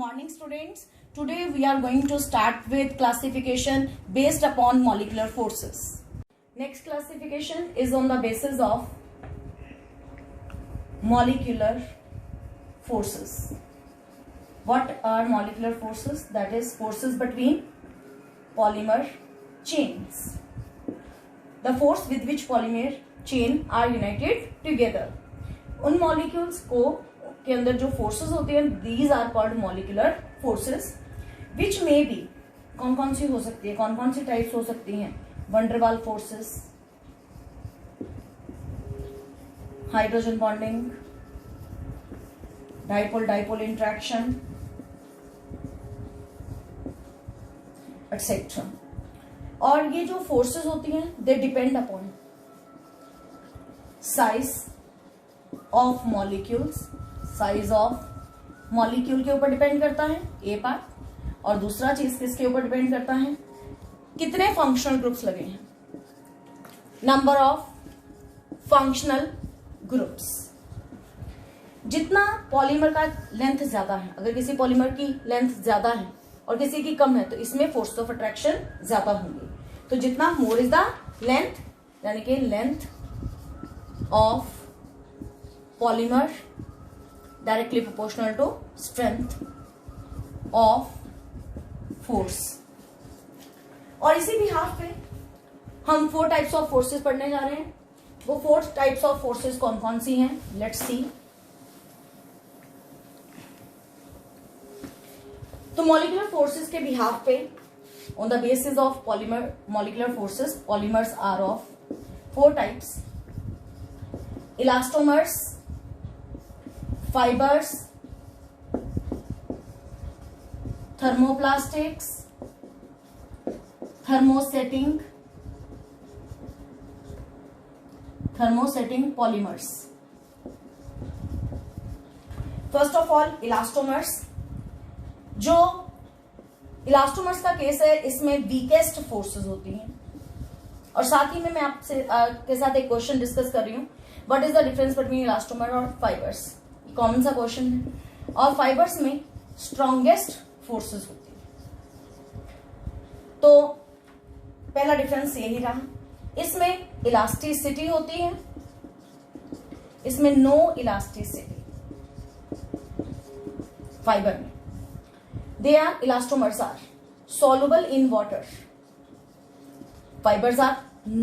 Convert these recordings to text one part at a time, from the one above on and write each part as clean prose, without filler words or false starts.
Morning students, today we are going to start with classification based upon molecular forces. Next classification is on the basis of molecular forces. What are molecular forces? That is forces between polymer chains. The force with which polymer chain are united together. उन molecules को के अंदर जो forces होती हैं, these are called molecular forces, which may be कौन कौन सी हो सकती है, कौन कौन सी टाइप्स हो सकती हैं? Van der Waals forces, hydrogen bonding, dipole dipole interaction etcetera. और ये जो फोर्सेस होती हैं they depend upon size of molecules. Size of molecule के ऊपर डिपेंड करता है ए पार्ट, और दूसरा चीज किसके ऊपर डिपेंड करता है? कितने फंक्शनल ग्रुप्स लगे हैं, नंबर ऑफ फंक्शनल ग्रुप्स. जितना पॉलीमर का लेंथ ज्यादा है, अगर किसी पॉलीमर की लेंथ ज्यादा है और किसी की कम है तो इसमें फोर्स ऑफ अट्रैक्शन ज्यादा होंगे. तो जितना मोर इज द लेंथ, यानी कि length of polymer directly proportional to strength of force. और इसी बिहाफ पे हम 4 टाइप्स ऑफ फोर्सेस पढ़ने जा रहे हैं. वो 4 टाइप्स ऑफ फोर्सेस कौन कौन सी हैं? Let's see. तो मॉलिक्यूलर फोर्सेस के बिहाफ पे on the basis of polymer molecular forces, polymers are of 4 types: elastomers, fibers, thermoplastics, thermosetting polymers. First of all, elastomers. जो इलास्टोमर्स का केस है, इसमें वीकेस्ट फोर्सेस होती हैं. और साथ ही में मैं आपसे के साथ एक क्वेश्चन डिस्कस कर रही हूँ, what is the difference between elastomer और फाइबर्स. कॉमन सा क्वेश्चन है. और फाइबर्स में स्ट्रॉन्गेस्ट फोर्सेस होती है. तो पहला डिफरेंस यही रहा. इसमें इलास्टिसिटी होती है, इसमें नो इलास्टिसिटी फाइबर में. They are elastomers are soluble in water, fibers are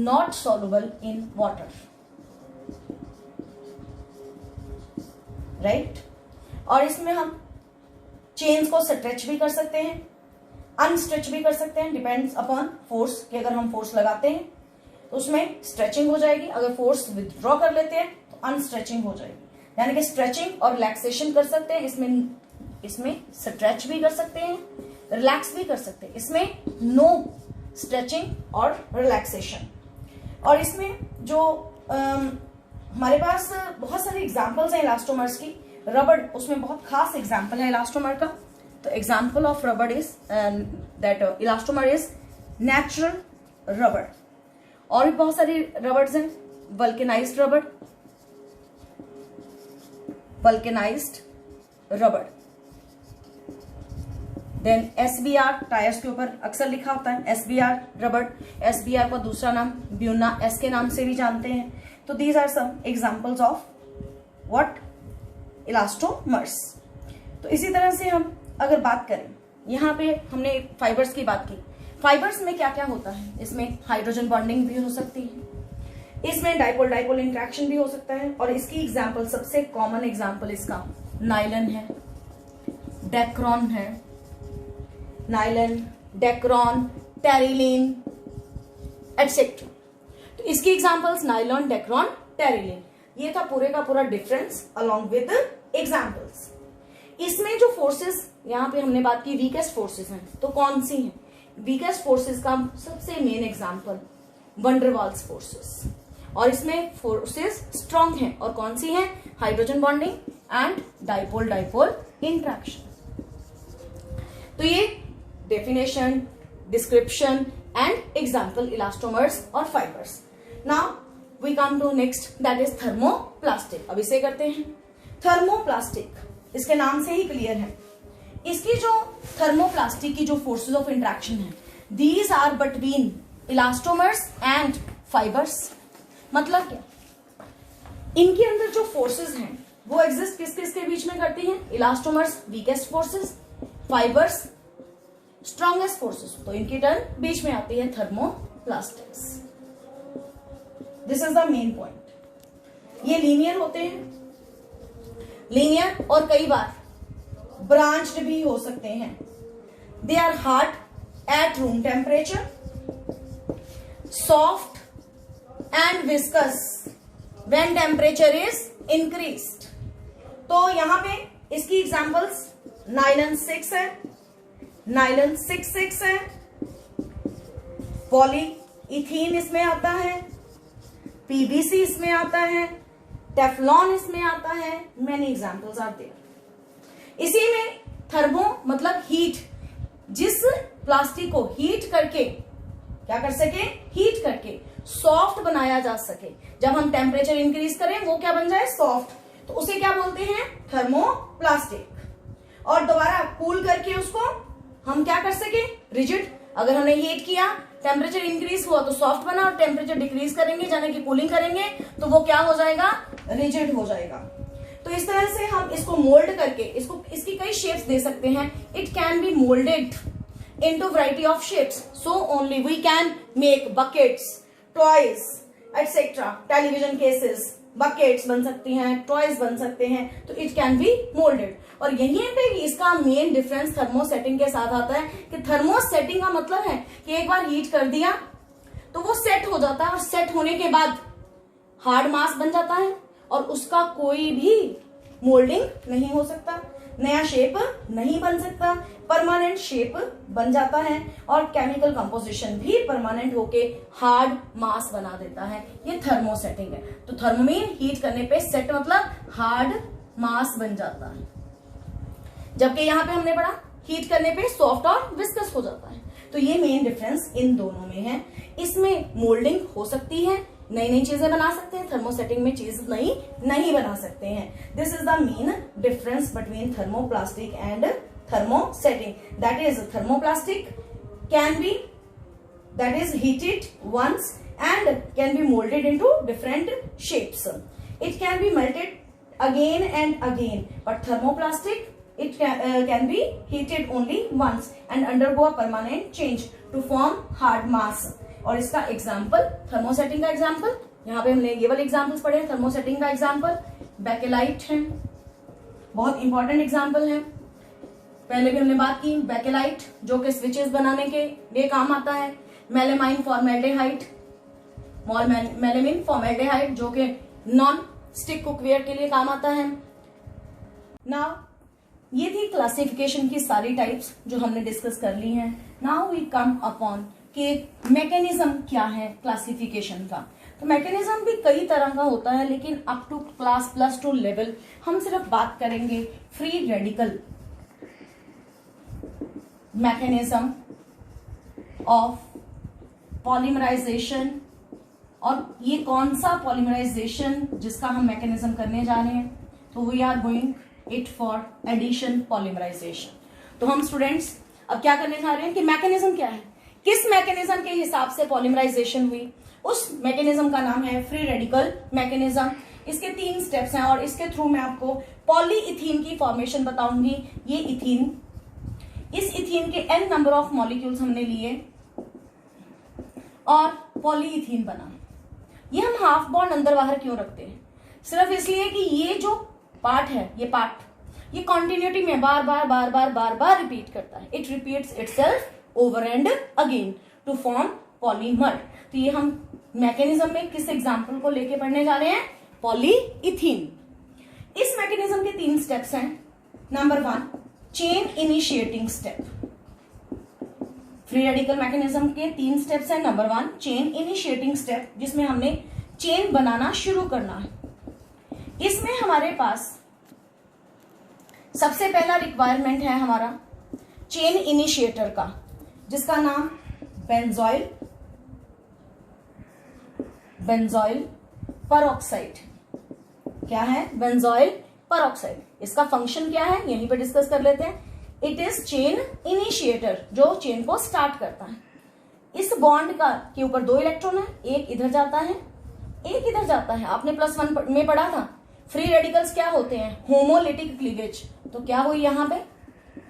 not soluble in water, right. और इसमें हम चेन्स को स्ट्रेच भी कर सकते हैं, अनस्ट्रेच भी कर सकते हैं, डिपेंड्स अपॉन फोर्स. कि अगर हम फोर्स लगाते हैं तो उसमें स्ट्रेचिंग हो जाएगी, अगर फोर्स विथड्रॉ कर लेते हैं तो अनस्ट्रेचिंग हो जाएगी. यानी कि स्ट्रेचिंग और रिलैक्सेशन कर सकते हैं. इसमें स्ट्रेच भी कर सकते हैं, रिलैक्स भी कर सकते हैं. इसमें नो स्ट्रेचिंग और रिलैक्सेशन. और इसमें जो हमारे पास बहुत सारे एग्जाम्पल्स हैं इलास्टोमर्स की. रबड़ उसमें बहुत खास एग्जाम्पल है इलास्टोमर का. तो एग्जाम्पल ऑफ रबड़ is that elastomer is natural रबड़. और भी बहुत सारी रबर्स हैं. वल्केनाइज्ड रबड़, देन SBR, टायर्स के ऊपर अक्सर लिखा होता है SBR रबड़. SBR का दूसरा नाम ब्यूना एस के नाम से भी जानते हैं. तो these are some examples of what? Elastomers. तो इसी तरह से हम अगर बात करें, यहाँ पे हमने फाइबर्स की बात की. फाइबर्स में क्या क्या होता है? इसमें हाइड्रोजन बॉन्डिंग भी हो सकती है, इसमें डाइपोल डाइपोल इंट्रैक्शन भी हो सकता है. और इसकी एग्जाम्पल, सबसे कॉमन एग्जाम्पल इसका नाइलन है, डेक्रॉन है. Nylon, Dacron, terylene etcetera. तो इसकी एग्जाम्पल्स नाइलॉन, डेक्रॉन, टेरिलीन. ये था पूरे का पूरा डिफरेंस अलोंग विद एग्जाम्पल्स. इसमें जो फोर्सेस यहाँ पे हमने बात की वीकेस्ट फोर्सेस हैं, तो कौन सी हैं? वीकेस्ट फोर्सेस का सबसे मेन एग्जाम्पल वंडरवाल्स फोर्सेस. और इसमें फोर्सेस स्ट्रॉन्ग हैं, और कौन सी हैं? Hydrogen bonding and dipole dipole interaction. तो ये definition, description and example elastomers और fibres. Now we come to next, that is thermoplastic. अब इसे करते हैं. थर्मोप्लास्टिक इसके नाम से ही क्लियर है. इसकी जो थर्मोप्लास्टिक की जो फोर्सेस ऑफ इंट्रैक्शन है, these are between elastomers and fibres. मतलब क्या, इनके अंदर जो फोर्सेस हैं वो एग्जिस्ट किस किस के बीच में करती हैं? Elastomers weakest forces, fibres strongest forces. तो इनकी टर्न बीच में आती है thermoplastics. This is the main point. ये लीनियर होते हैं, लीनियर और कई बार ब्रांच्ड भी हो सकते हैं। They are hard at room temperature, soft and viscous when temperature is increased. तो यहां पे इसकी एग्जांपल्स नाइलन 6 है, नाइलन 6 है, पॉलीइथीन इसमें आता है, पीवीसी इसमें आता है, टेफ्लॉन इसमें आता है, मेनी एग्जांपल्स आर देयर। इसी में थर्मो मतलब हीट, जिस प्लास्टिक को हीट करके क्या कर सके, हीट करके सॉफ्ट बनाया जा सके। जब हम टेम्परेचर इंक्रीज करें वो क्या बन जाए, सॉफ्ट, तो उसे क्या बोलते हैं, थर्मोप्लास्टिक। और दोबारा कूल करके उसको हम क्या कर सके, रिजिड। अगर हमने हीट किया, टेम्परेचर इंक्रीज हुआ तो सॉफ्ट बना, और टेम्परेचर डिक्रीज करेंगे यानी कि कूलिंग करेंगे तो वो क्या हो जाएगा, रिजिड हो जाएगा। तो इस तरह से हम इसको मोल्ड करके इसकी कई शेप्स दे सकते हैं। It can be moulded into variety of shapes, so only we can make buckets, toys etc. television cases, buckets बन सकती हैं, toys बन सकते हैं, तो it can be molded। और यही है कि इसका मेन डिफरेंस थर्मोसेटिंग के साथ आता है कि थर्मोसेटिंग का मतलब है कि एक बार हीट कर दिया तो वो सेट हो जाता है, और सेट होने के बाद हार्ड मास बन जाता है और उसका कोई भी मोल्डिंग नहीं हो सकता, नया शेप नहीं बन सकता, परमानेंट शेप बन जाता है, और केमिकल कंपोजिशन भी परमानेंट होके हार्ड मास बना देता है। ये थर्मोसेटिंग है। तो थर्मोमीन हीट करने पे सेट मतलब हार्ड मास बन जाता है, जबकि यहां पे हमने पढ़ा हीट करने पे सॉफ्ट और विस्कस हो जाता है। तो ये मेन डिफरेंस इन दोनों में है। इसमें मोल्डिंग हो सकती है, नई नई चीजें बना सकते हैं, थर्मोसेटिंग में चीज नहीं बना सकते हैं। This is the main difference between thermoplastic and thermosetting. That is, thermoplastic can be, that is heated once and can be molded into different shapes. It can be melted again and again, but thermoplastic it can be heated only once and undergo a permanent change to form hard mass. और इसका example, thermosetting का example, यहाँ पे हमने ये वाले examples पढ़े। Thermosetting का एग्जाम्पल बेकेलाइट है, बहुत इंपॉर्टेंट एग्जाम्पल है। पहले भी हमने बात की, बेकेलाइट जो कि स्विचेस बनाने के लिए काम आता है। मेलामाइन फॉर्मेल्डेहाइड, मेलामाइन फॉर्मेल्डेहाइड जो कि नॉन स्टिक कुकवेयर के लिए काम आता है। नाउ ये थी क्लासिफिकेशन की सारी टाइप्स जो हमने डिस्कस कर ली हैं। नाउ वी कम अपॉन कि मैकेनिज्म क्या है क्लासिफिकेशन का। तो मैकेनिज्म भी कई तरह का होता है, लेकिन अप टू क्लास +2 लेवल हम सिर्फ बात करेंगे free radical mechanism of polymerisation. और ये कौन सा पॉलीमराइजेशन जिसका हम मैकेनिज्म करने जा रहे हैं, तो we are going it for addition polymerisation. तो हम स्टूडेंट्स अब क्या करने जा रहे हैं कि मैकेनिज्म क्या है, किस मैकेनिज्म के हिसाब से पॉलीमराइजेशन हुई, उस मैकेनिज्म का नाम है फ्री रेडिकल मैकेनिज्म। इसके 3 स्टेप्स हैं और इसके थ्रू मैं आपको पॉलीइथीन की फॉर्मेशन बताऊंगी। ये इथीन, इस इथीन के n नंबर ऑफ मॉलिक्यूल्स हमने लिए और पॉलीइथीन बना। ये हम हाफ बॉन्ड अंदर बाहर क्यों रखते हैं, सिर्फ इसलिए कि ये जो पार्ट है, ये पार्ट ये कॉन्टिन्यूटी में बार बार बार बार बार बार रिपीट करता है। It repeats itself over and again to form polymer. तो ये हम मैकेनिज्म में किस एग्जाम्पल को लेके पढ़ने जा रहे हैं, पॉलीइथीन। इस मैकेनिज्म के 3 स्टेप्स हैं। Number 1 chain initiating step. Free radical mechanism के 3 स्टेप्स हैं। नंबर 1 चेन इनिशिएटिंग स्टेप, जिसमें हमने चेन बनाना शुरू करना है। इसमें हमारे पास सबसे पहला रिक्वायरमेंट है हमारा चेन इनिशिएटर का, जिसका नाम बेंजोइल परऑक्साइड। क्या है, बेंजोइल परऑक्साइड। इसका फंक्शन क्या है, यहीं पे डिस्कस कर लेते हैं। इट इज चेन इनिशिएटर, जो चेन को स्टार्ट करता है। इस बॉन्ड का के ऊपर 2 इलेक्ट्रॉन है, एक इधर जाता है, एक इधर जाता है। आपने +1 में पढ़ा था फ्री रेडिकल्स क्या होते हैं, होमोलिटिक क्लीवेज। तो क्या हुई यहाँ पे,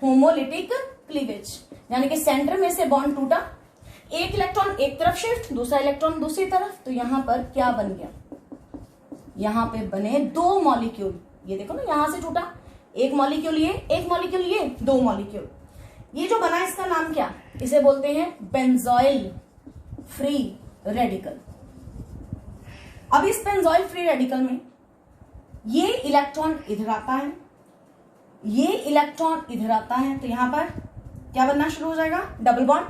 होमोलिटिक क्लीवेज, यानी कि सेंटर में से बॉन्ड टूटा, एक इलेक्ट्रॉन एक तरफ शिफ्ट, दूसरा इलेक्ट्रॉन दूसरी तरफ। तो यहाँ पर क्या बन गया, यहाँ पे बने 2 मॉलिक्यूल। ये देखो ना, यहां से टूटा, एक मॉलिक्यूल ये, एक मॉलिक्यूल ये, 2 मॉलिक्यूल। ये जो बना इसका नाम क्या, इसे बोलते हैं बेंजोइल फ्री रेडिकल। अब इस बेंजोइल फ्री रेडिकल में ये इलेक्ट्रॉन इधर आता है, ये इलेक्ट्रॉन इधर आता है, तो यहां पर क्या बनना शुरू हो जाएगा, डबल बॉन्ड।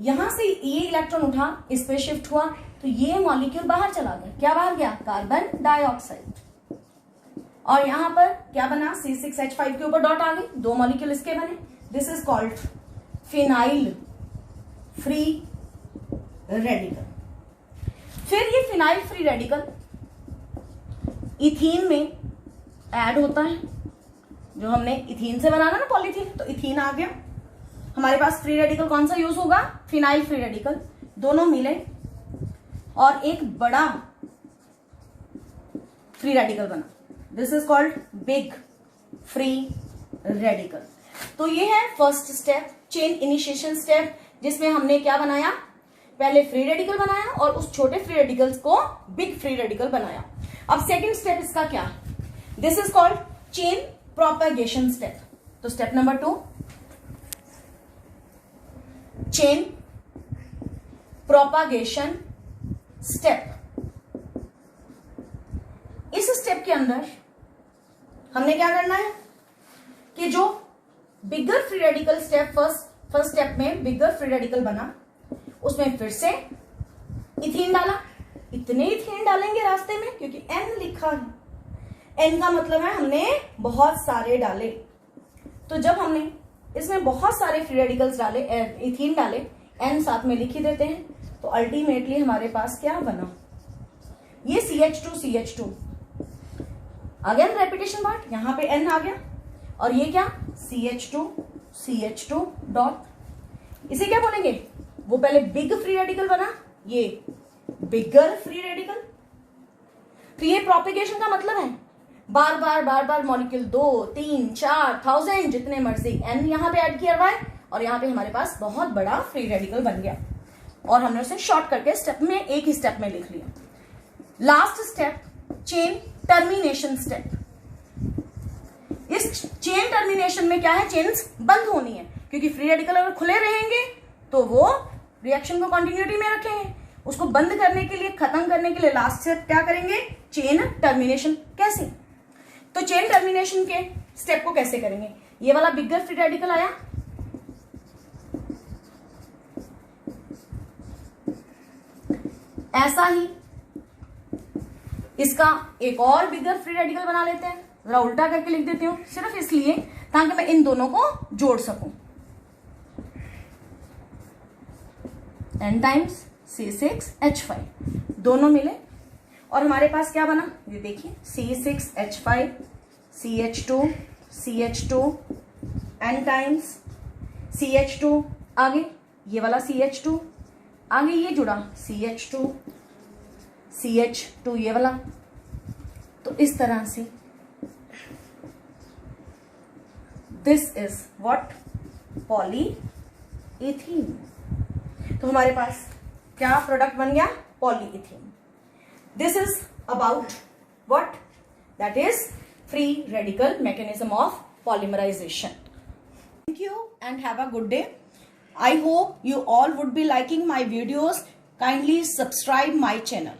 यहां से ये इलेक्ट्रॉन उठा, इस पे शिफ्ट हुआ, तो ये मॉलिक्यूल बाहर चला गया। क्या बाहर गया, कार्बन डाइऑक्साइड। और यहां पर क्या बना, C6H5 के ऊपर डॉट आ गई, 2 मॉलिक्यूल इसके बने। This is called phenyl free radical. फिर ये फिनाइल फ्री रेडिकल इथीन में ऐड होता है, जो हमने इथीन से बनाना ना पॉलीथीन, तो इथीन आ गया। हमारे पास फ्री रेडिकल कौन सा यूज होगा, फिनाइल फ्री रेडिकल। दोनों मिले और एक बड़ा फ्री रेडिकल बना, this is called big free radical. तो ये है first step, chain initiation step, जिसमें हमने क्या बनाया, पहले फ्री रेडिकल बनाया और उस छोटे फ्री रेडिकल्स को बिग फ्री रेडिकल बनाया। अब सेकंड स्टेप इसका क्या, this is called chain propagation step. तो step number 2, chain propagation step. इस स्टेप के अंदर हमने क्या करना है कि जो bigger free radical step, first step में बिगर फ्री रेडिकल बना, उसमें फिर से इथीन डाला। इतने इथीन डालेंगे रास्ते में, क्योंकि N लिखा है, N का मतलब है हमने बहुत सारे डाले। तो जब हमने इसमें बहुत सारे फ्री रेडिकल्स डाले, इथीन डाले, N साथ में लिख ही देते हैं, तो अल्टीमेटली हमारे पास क्या बना, ये CH2 अगेन रेपिटेशन पार्ट, यहां पे N आ गया, और ये क्या, CH2 डॉट। इसे क्या बोलेंगे, वो पहले बिग फ्री रेडिकल बना, ये बिगर फ्री रेडिकल। तो ये प्रोपेगेशन का मतलब है बार बार मॉलिक्यूल 2, 3, 4, 1000 जितने मर्जी N यहां पे ऐड किया हुआ है, और यहां पे हमारे पास बहुत बड़ा फ्री रेडिकल बन गया, और हमने उसे शॉर्ट करके स्टेप में, एक ही स्टेप में लिख लिया। Last step, chain termination step. इस चेन टर्मिनेशन में क्या है, चेन्स बंद होनी है, क्योंकि फ्री रेडिकल अगर खुले रहेंगे तो वो रिएक्शन को कंटिन्यूटी में रखेंगे। उसको बंद करने के लिए, खत्म करने के लिए लास्ट स्टेप क्या करेंगे, चेन टर्मिनेशन। कैसे, तो चेन टर्मिनेशन के स्टेप को कैसे करेंगे, ये वाला बिगर फ्री रेडिकल आया, ऐसा ही इसका एक और बिगर फ्री रेडिकल बना लेते हैं। जरा उल्टा करके लिख देती हूं, सिर्फ इसलिए ताकि मैं इन दोनों को जोड़ सकूं। N टाइम्स C6H5 दोनों मिले, और हमारे पास क्या बना, ये देखिए, C6H5 CH2 N times CH2, आगे ये वाला CH2, आगे ये जुड़ा CH2 ये वाला। तो इस तरह से दिस इज व्हाट, पॉलीइथीन। तो हमारे पास क्या प्रोडक्ट बन गया, polyethene. This is about what, that is free radical mechanism of polymerisation. Thank you and have a good day. I hope you all would be liking my videos. Kindly subscribe my channel.